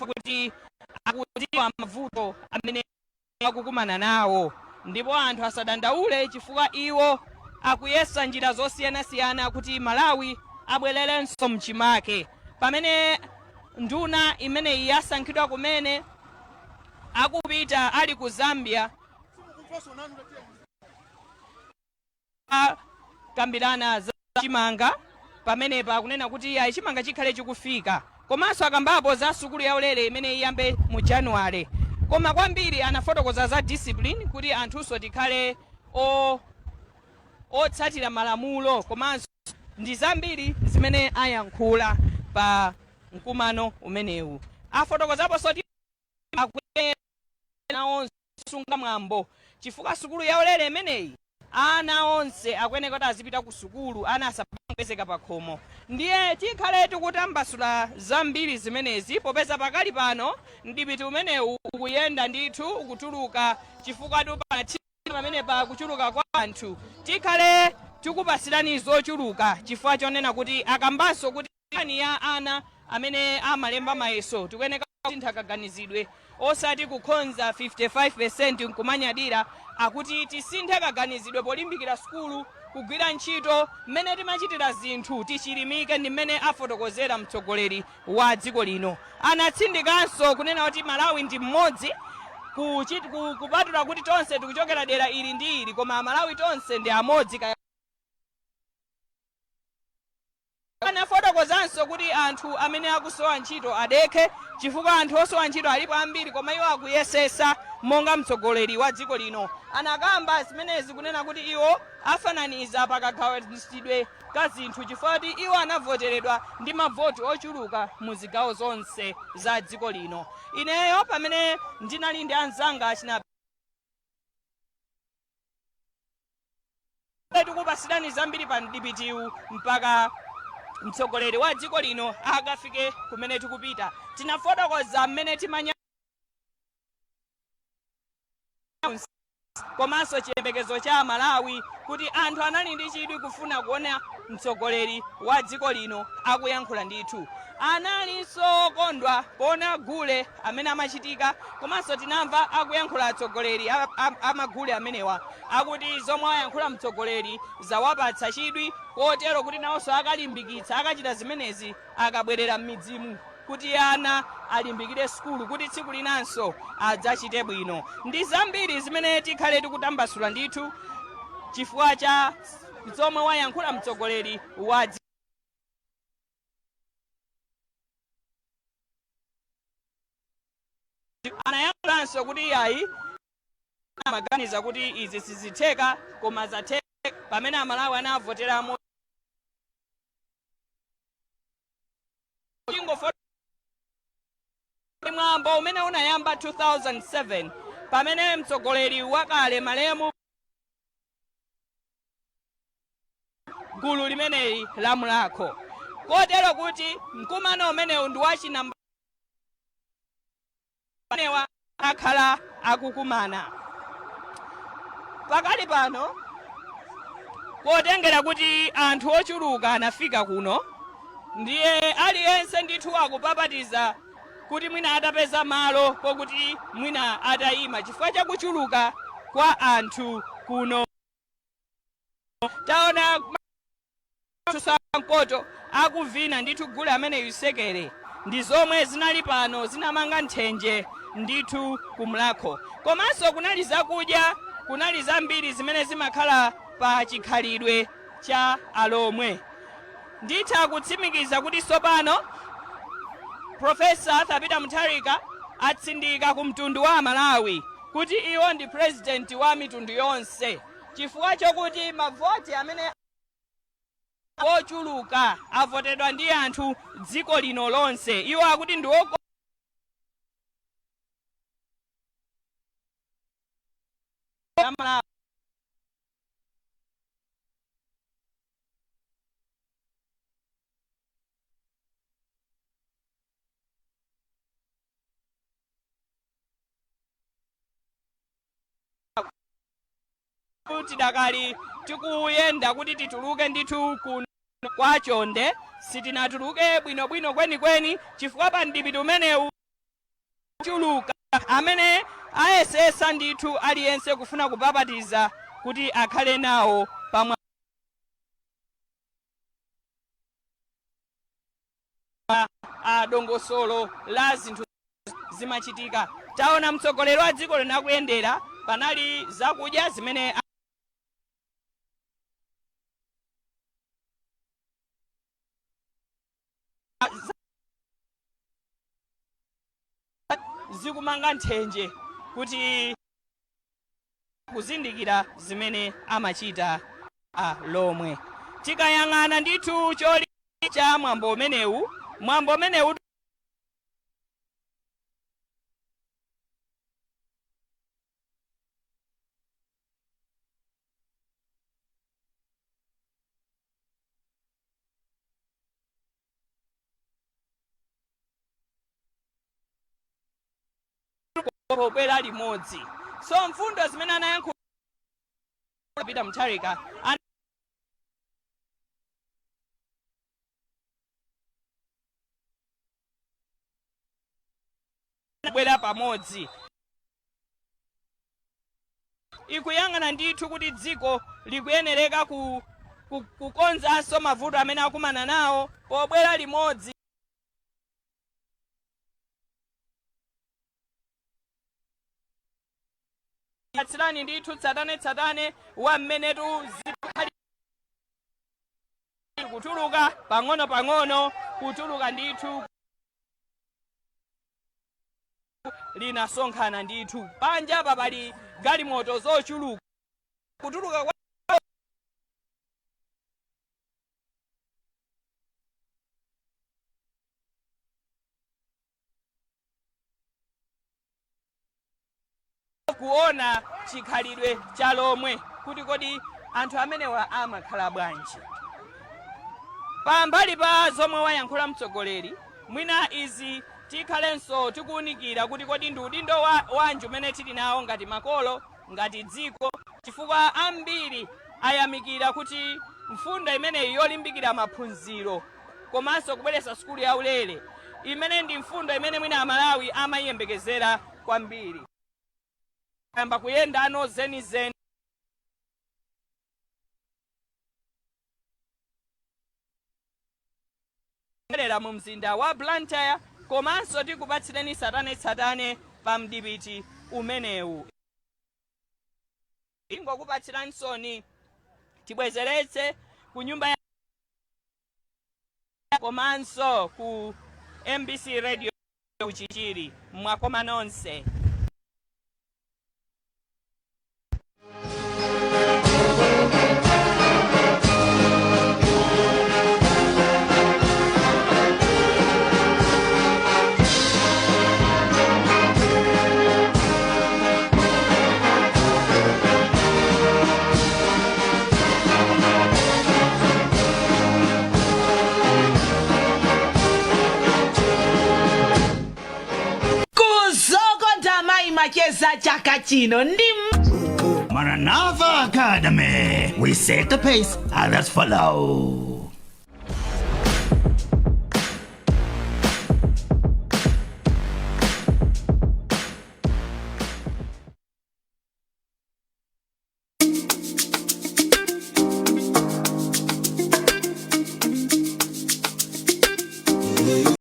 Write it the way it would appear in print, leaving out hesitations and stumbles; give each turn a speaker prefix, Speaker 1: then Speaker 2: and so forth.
Speaker 1: kuti akudziwa mavuto amene akukumana nawo, ndipo anthu asadandaule chifukwa iwo akuyesa njira zosiyanasiyana kuti Malawi abwererenso mchimake. Pamene nduna imeneyi yasankhidwa kumene akupita ali ku Zambia akambirana za chimanga, pamenepa kunena kuti ayi chimanga chikhale chikufika, komanso akambapo za sukulu yaulere imene iyambe mu Januwale. Koma kwambiri anafotokoza za discipline kuti anthunso tikhale otsatira malamulo, komanso ndi zambiri zimene ayankhula pa mkumano umenewu. Afotokozaponso kuti akuyena onse kusunga mwambo chifukwa sukulu yaulere imeneyi ana onse akuyeneka kuti azipita ku sukulu, ana asapezeka pa khomo. Ndiye tikhale tikutambasula zambiri zimenezi popeza pakali pano mdipiti umenewu ukuyenda ndithu ukutuluka chifukwa pamene pa kuchuluka kwa anthu tikhale tikupasirani zochuluka chifukwa chonena kuti akambanso kuti ani ya ana amene amalemba mayeso tikuyeneka kuti akaganizidwe osati kukhonza 55% nkumanyadira, akuti tisinthe kaganizidwe polimbikira sukulu kugwira ntchito mmene timachitira zinthu tichilimike. Ndi mmene afotokozera mtsogoleri wa dziko lino. Anatsindikanso kunena kuti Malawi ndi mmodzi kupatula kuti tonse tikuchokera dera ili ndi ili, koma Malawi tonse ndi amodzi. Anafotokozanso kuti anthu amene akusowa ntchito adekhe chifukwa anthu osowa ntchito alipo ambiri, koma iwo akuyesesa monga mtsogoleri wa dziko lino anakamba zimenezi kunena kuti iwo afananiza pakagawanitsidwe ka zinthu chifukwa kuti iwo anavoteredwa ndi mavoti ochuluka mu zigawo zonse za dziko lino. Ineyo pamene ndinali ndi anzanga tikupasirani zambiri pa mdipitiwu mpaka mtsogoleri wa dziko lino akafike kumene tikupita. Tinafotokoza mmene timanya komanso chiyembekezo cha Malawi kuti anthu anali ndi chidwi kufuna kuona mtsogoleri wa dziko lino akuyankhula ndithu. Analinso okondwa kuona gule amene amachitika, komanso tinamva akuyankhula atsogoleri amagule amenewa akuti zomwe ayankhula mtsogoleri zawapatsa chidwi, kotero kuti nawonso akalimbikitsa akachita zimenezi akabwerera m'midzimu kuti ana alimbikire sukulu kuti tsiku linanso adzachite bwino. Ndi zambiri zimene tikhale tikutambasula ndithu chifukwa cha zomwe wayankhula mtsogoleri wa anayankhulanso kuti ayi amaganiza kuti izi sizitheka koma zatheka pamene Amalawi anavoteramo mwambo umene unayamba 2007 pamene mtsogoleri wakale Malemu gulu limeneyi lamulako, kotero kuti mkumano umenewu ndi wachinamba panewa akhala akukumana pakali pano, kotengera kuti anthu ochuluka anafika kuno. Ndiye aliyense ndithu akupapatiza kuti mwina atapeza malo pokuti mwina atayima chifukwa chakuchuluka kwa anthu kuno. Taona Mkoto akuvina ndithu gule amene yusekere ndi zomwe zinali pano zinamanga nthenje ndithu kumlako, komanso kunali zakudya, kunali zambiri zimene zimakhala pa chikhalidwe cha alomwe. Nditha kutsimikiza kuti tsopano Profesa Arthur Peter Mutharika atsindika ku mtundu wa Malawi kuti iwo ndi president wa mitundu yonse chifukwa chokuti mavoti amene ochuluka avotedwa ndi anthu dziko lino lonse. Iwo akuti ndi kuti dakali tikuyenda kuti tituluke ndithu kuno kwa chonde sitinatuluke bwinobwino kwenikweni chifukwa pa mdipiti umenewu chuluka amene ayesesa ndithu aliyense kufuna kupapatiza kuti akhale nawo pamwa dongosolo la zinthu zimachitika. Taona mtsogoleri wa dziko lina kuyendera, panali zakudya zimene zikumanga nthenje kuti kuzindikira zimene amachita lomwe. Tikayang'ana ndithu choli cha mwambo umenewu pobwera limodzi. So mfundo zimene anayankhula Peter Mutharika bwera pamodzi ikuyang'ana ndithu kuti dziko likuyenereka kukonzanso mavuto amene akumana nawo pobwera limodzi. Atsirani ndithu tsatane wa mmenetu zikhali kutuluka pang'ono kutuluka ndithu linasonkhana ndithu panja apa pali galimoto zochuluka kutuluka kuona chikhalidwe cha lomwe kuti kodi anthu amenewa amakhala bwanji. Pambali pa zomwe wayankhula mtsogoleri, mwina izi tikhalenso tikuwunikira kuti kodi ndi udindo wanji umene tili nawo ngati makolo, ngati dziko, chifukwa ambiri ayamikira kuti mfundo imeneyi yolimbikira maphunziro komanso kubweretsa sukulu yaulere, imene ndi mfundo imene mwina Amalawi amayiyembekezera kwambiri. Amba kuyenda ano zenizeni mu mzinda wa Blantyre, komanso tikupatsireni tsatane pa mdipiti umenewu. Ingokupatsiransoni tibwezeretse ku nyumba ya komanso ku MBC Radio Chichiri mwakoma nonse.
Speaker 2: Macheza chaka chino
Speaker 3: Maranatha Academy. We set the pace, others follow.